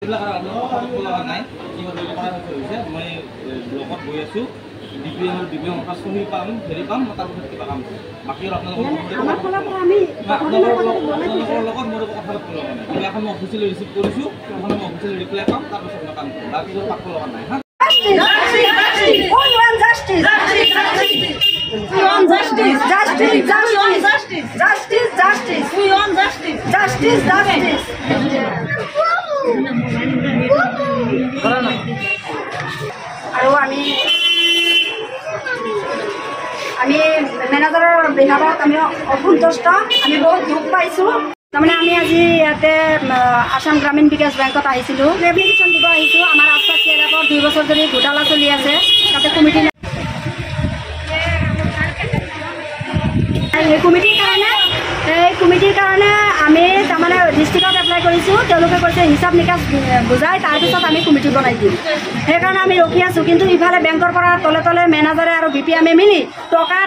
নাই মই ব্লকত গৈ আছো ডিপিএম সহি পাম হেৰি পাম তাৰপিছত কিবা কাম বাকী আপোনালোকৰ লগত মোৰ কথা পাতিব নাই এখন মই অফিচিয়েলি ৰিচিভ কৰিছোঁ এখন মই অফিচিয়েলি ৰিপ্লাই পাম তাৰপিছত মই কাম কৰিম তাৰপিছত পাতিব লগা নাই হা আৰু আমি মেনেজাৰৰ বিভাগত আমি অসন্তুষ্ট আমি বহুত দুখ পাইছোঁ তাৰমানে আমি আজি ইয়াতে আসাম গ্ৰামীণ বিকাশ বেংকত আহিছিলোঁ এপ্লিকেশ্যন দিব আহিছোঁ আমাৰ ৰাস্তা চেয়াৰপৰ 2 বছৰ ধৰি ঘোটালা চলি আছে তাতে কমিটি এই কমিটিৰ কাৰণে আমি তাৰমানে ডিষ্ট্ৰিক্টত এপ্লাই কৰিছোঁ তেওঁলোকে কৈছে হিচাপ নিকাচ বুজাই তাৰপিছত আমি কমিটি বনাই দিম সেইকাৰণে আমি ৰখি আছোঁ কিন্তু ইফালে বেংকৰ পৰা তলে তলে মেনেজাৰে আৰু BPMে মিলি টকা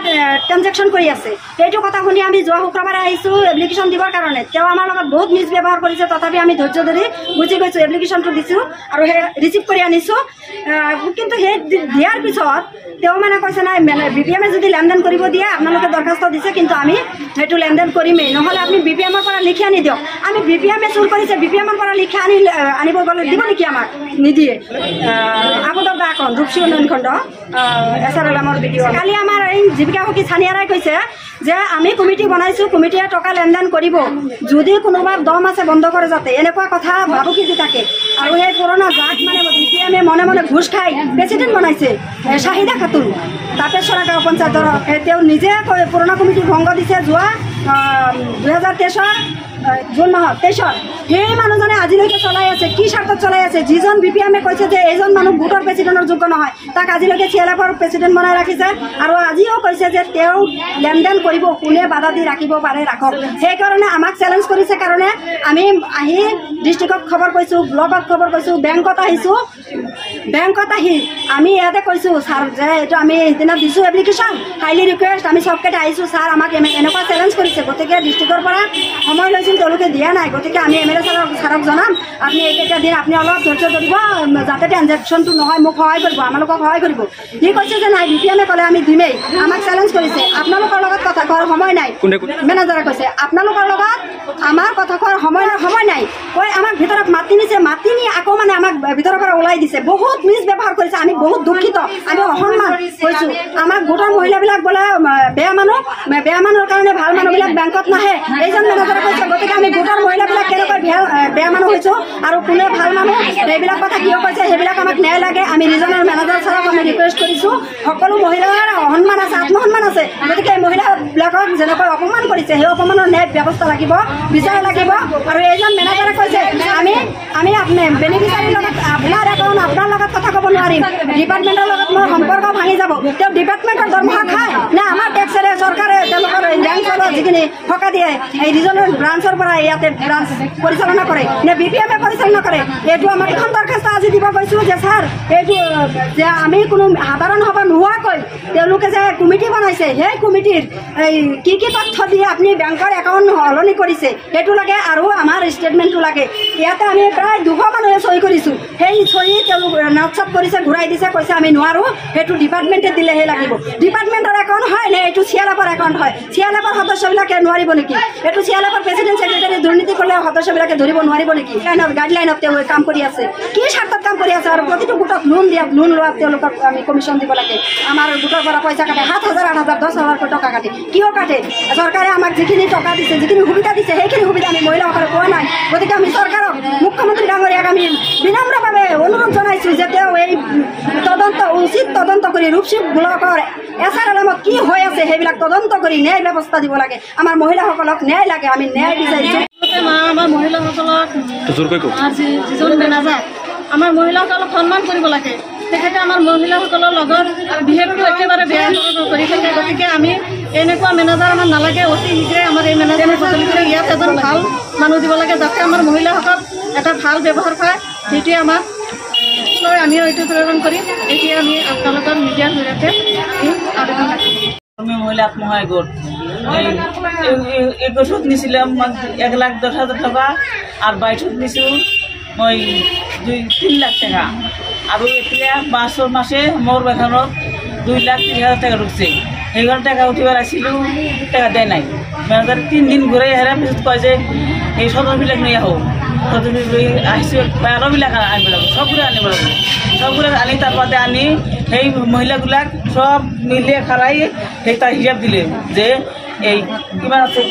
ট্ৰানজেকশ্যন কৰি আছে এইটো কথা শুনি আমি যোৱা শুক্ৰবাৰে আহিছোঁ এপ্লিকেশ্যন দিবৰ কাৰণে তেওঁ আমাৰ লগত বহুত মিছব্যৱহাৰ কৰিছে তথাপি আমি ধৈৰ্য ধৰি বুজি গৈছোঁ এপ্লিকেশ্যনটো দিছোঁ আৰু সেই ৰিচিভ কৰি আনিছোঁ কিন্তু সেই দিয়াৰ পিছত তেওঁ মানে কৈছে নাই BPMে যদি লেনদেন কৰিব দিয়ে আপোনালোকে দৰখাস্ত দিছে কিন্তু আমি সেইটো লেনদেন কৰিমেই নহ'লে আপুনি BPMৰ পৰা লিখি আনি দিয়ক আমি BPMে চুৰ কৰিছে BPMৰ পৰা লিখি আনিব গ'লে দিব নেকি আমাক নিদিয়ে আপদৰ দাখন ৰূপসী উন্নয়ন খণ্ড SRLMৰ ভিডিঅ' কালি আমাৰ এই জীৱিকা সখী ছানিয়াৰাই কৈছে যে আমি কমিটি বনাইছোঁ কমিটিয়ে টকা লেনদেন কৰিব যদি কোনোবা দম আছে বন্ধ কৰে যাতে এনেকুৱা কথা ভাবুকি দি থাকে আৰু সেই পুৰণা যাক মানে BPMে মনে মনে ঘুষ খাই প্ৰেচিডেণ্ট বনাইছে শাহিদা খাতুন তাপেশ্বৰা গাঁও পঞ্চায়তৰ তেওঁ নিজে পুৰণা কমিটি ভংগ দিছে যোৱা 2023 জুন মাহত 23 সেই মানুহজনে আজিলৈকে চলাই আছে কি স্বাৰ্থত চলাই আছে যিজন BPMে কৈছে যে এইজন মানুহ ভোটৰ প্ৰেচিডেণ্টৰ যোগ্য নহয় তাক আজিলৈকে CLFৰ প্ৰেচিডেণ্ট বনাই ৰাখিছে আৰু আজিও কৈছে যে তেওঁ লেনদেন কৰিব কোনে বাধা দি ৰাখিব পাৰে ৰাখক সেইকাৰণে আমাক চেলেঞ্জ কৰিছে কাৰণে আমি আহি ডিষ্ট্ৰিক্টত খবৰ কৈছোঁ ব্লকত খবৰ কৈছোঁ বেংকত আহিছোঁ বেংকত আহি আমি ইয়াতে কৈছোঁ ছাৰ যে এইটো আমি সেইদিনা দিছোঁ এপ্লিকেশ্যন হাইলি ৰিকুৱেষ্ট আমি চবকেইটা আহিছোঁ ছাৰ আমাক এনেকুৱা চেলেঞ্জ কৰিছে গতিকে ডিষ্ট্ৰিক্টৰ পৰা সময় লৈছিল তেওঁলোকে দিয়া নাই গতিকে আমি MLA ছাৰক জনাম আপুনি এইকেইটা দিন আপুনি অলপ ধৈৰ্য ধৰিব যাতে ট্ৰানজেকশ্যনটো নহয় মোক সহায় কৰিব আমালোকক সহায় কৰিব সি কৈছে যে নাই BPMে ক'লে আমি দিমেই আমাক চেলেঞ্জ কৰিছে আপোনালোকৰ লগত কথা কোৱাৰ সময় নাই মেনেজাৰে কৈছে আপোনালোকৰ লগত আমাৰ কথা কোৱাৰ সময় নাই কৈ আমাক ভিতৰত মাতি নিছে মাতি নি আকৌ মানে আমাক ভিতৰৰ পৰা ওলাই দিছে বহুত মিছব্যৱহাৰ কৰিছে আমি বহুত দুখিত আমি অসন্মান হৈছোঁ আমাক গোটৰ মহিলাবিলাক বোলে বেয়া মানুহৰ কাৰণে ভাল মানুহবিলাক বেংকত নাহে এইজন মেনেজাৰে কৈছে গতিকে আমি গোটৰ মহিলাবিলাক কেনেকৈ বেয়া মানুহ হৈছোঁ আৰু কোনে ভাল মানুহ সেইবিলাক কথা কিয় কৈছে সেইবিলাক আমাক ন্যায় লাগে আমি ৰিজনেল মেনেজাৰ ছাৰক আমি ৰিকুৱেষ্ট কৰিছোঁ সকলো মহিলাৰ সন্মান আছে আত্মসন্মান আছে গতিকে এই মহিলাবিলাকক যেনেকৈ অপমান কৰিছে সেই অপমানৰ ন্যায় ব্যৱস্থা লাগিব বিচাৰ লাগিব আৰু এইজন মেনেজাৰে কৈছে আমি বেনিফিচিয়াৰীৰ লগত আপোনাৰ একাউণ্ট আপোনাৰ লগত কথা ক'ব নোৱাৰিম ডিপাৰ্টমেণ্টৰ লগত মোৰ সম্পৰ্ক ভাঙি যাব তেওঁ ডিপাৰ্টমেণ্টৰ দৰমহা খায় নে আমাৰ টেক্সেৰে চৰকাৰে তেওঁলোকৰ বেংকৰ যিখিনি টকা দিয়ে এই ৰিজনেল ব্ৰাঞ্চৰ পৰা ইয়াতে ব্ৰাঞ্চ পৰিচালনা কৰে নে BPMে পৰিচালনা কৰে এইটো আমাক এখন দৰখাস্ত আজি দিব গৈছোঁ যে ছাৰ এইটো যে আমি কোনো সাধাৰণ সভা নোহোৱাকৈ তেওঁলোকে যে কমিটি বনাইছে সেই কমিটিৰ এই কি তথ্য দিয়ে আপুনি বেংকৰ একাউণ্ট সলনি কৰিছে সেইটো লাগে আৰু আমাৰ ষ্টেটমেণ্টটো লাগে ইয়াতে আমি প্ৰায় 200 মানুহে চহী কৰিছোঁ সেই চহী তেওঁলোক নটছপ কৰিছে ঘূৰাই দিছে কৈছে আমি নোৱাৰোঁ সেইটো ডিপাৰ্টমেণ্টে দিলেহে লাগিব ডিপাৰ্টমেণ্টৰ একাউণ্ট হয় নে এইটো CLFৰ একাউণ্ট হয় CLFৰ সদস্যবিলাকে নোৱাৰিব নেকি এইটো CLFৰ প্ৰেচিডেণ্ট ছেক্ৰেটাৰী দুৰ্নীতি কৰিলে সদস্যবিলাকে ধৰিব নোৱাৰিব নেকি গাইডলাইনত তেওঁ কাম কৰি আছে কি স্বাৰ্থত কাম কৰি আছে আৰু প্ৰতিটো গোটক লোন লোৱাত তেওঁলোকক আমি কমিশ্যন দিব লাগে আমাৰ গোটৰ পৰা পইচা কাটে 7,000 8,000 10,000 টকা কাটে কিয় কাটে চৰকাৰে আমাক যিখিনি টকা দিছে যিখিনি সুবিধা দিছে সেইখিনি সুবিধা আমি মহিলাসকলে পোৱা নাই গতিকে আমি চৰকাৰক মুখ্যমন্ত্ৰী ডাঙৰীয়াক আমি বিনম্ৰভাৱে অনুৰোধ জনাইছোঁ যে তেওঁ এই উচিত তদন্ত কৰি ৰূপসী ব্লকৰ SRLMত কি হৈ আছে সেইবিলাক তদন্ত কৰি ন্যায় ব্যৱস্থা দিব লাগে আমাৰ মহিলাসকলক ন্যায় লাগে আমি ন্যায় বিচাৰিছোঁ আমাৰ মহিলাসকলক যিজন মেনেজাৰ আমাৰ মহিলাসকলক সন্মান কৰিব লাগে তেখেতে আমাৰ মহিলাসকলৰ লগত বিহেভটো একেবাৰে বেয়া কৰি থাকে গতিকে আমি এনেকুৱা মেনেজাৰ আমাৰ নালাগে অতি শীঘ্ৰে আমাৰ এই মেনেজাৰ বদলি কৰি ইয়াত এজন ভাল মানুহ দিব লাগে যাতে আমাৰ মহিলাসকল এটা ভাল ব্যৱহাৰ পায় সেইটোৱে আমাক আমি এইটো প্ৰেৰণ কৰিম এতিয়া আমি আপোনালোকৰ মিডিয়াৰ জৰিয়তে আবেদন ৰাখিম মহিলা আত্মসহায়ক গোট এই গোটত নিছিলে 1,10,000 টাকা আর বাইঠত নিছো মই 2-3 লাখ টাকা আৰু এতিয়া মাৰ্চৰ মাসে মোৰ বেতনত 2,30,000 টাকা ঢুকছে সেইখন টাকা উঠিবার আসিলেও টাকা দেয় নাই ম্যানেজার 3 দিন ঘুরে হেরা পিছত কয় যে এই সদরবিলাক নিয়ে আহো সদর লৈ আসছে আরোবিলাক আনব লাগবে সবগুলো আনিব লাগবে সবগুলো আনি তার বাদে আনি সেই মহিলাগুলাক সব মিলিয়ে খারাই সেই তার হিসাব দিলে যে এই কিমান আছে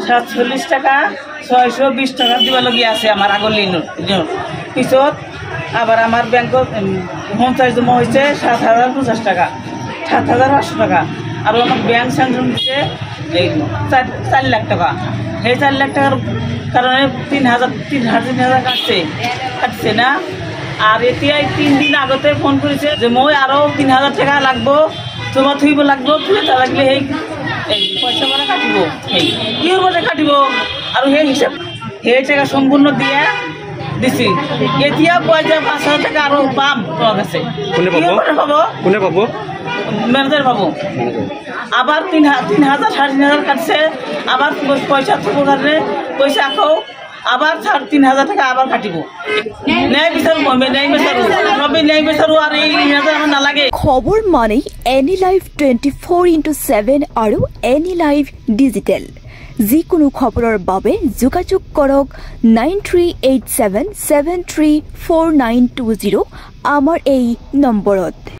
47 টাকা 620 টাকা দিবলগীয়া আছে আমার আগৰ লিনৰ পিছত আবার আমার ব্যাংকত হোম চার্জ জমা হয়েছে 7,050 টাকা 7,500 টাকা আর আমার ব্যাংক স্যাংশন দিচ্ছে এই 4 লাখ টাকা এই 4 লাখ টাকার কারণে 3,000 কাটছে না আর এতিয়াই 3 দিন আগতে ফোন করেছে যে মই আরো 3,000 টাকা লাগবো জমা থইব লাগবো তা লাগলে এই পয়সা মানে কাটিব এই কিহৰ মতে কাটিব আৰু সেই হিসাব সেই টাকা সম্পূর্ণ দিয়ে দিছি এতিয়া কয় যে 5,000 টাকা আরো পাম তোমার কাছে কোনে পাবো ম্যানেজার পাবো আবার 3,000 3,500 কাটছে আবার পয়সা থাকার কারণে পয়সা আকৌ আবার 3,500 টাকা আবার কাটিব ন্যায় বিচারু ন্যায় বিচারু আর এই আমার নালাগে খবর মানে এনি লাইভ 24/7 আৰু এনি লাইভ ডিজিটেল যিকোনো খবৰৰ বাবে যোগাযোগ কৰক 9387734920 আমাৰ এই নম্বৰত।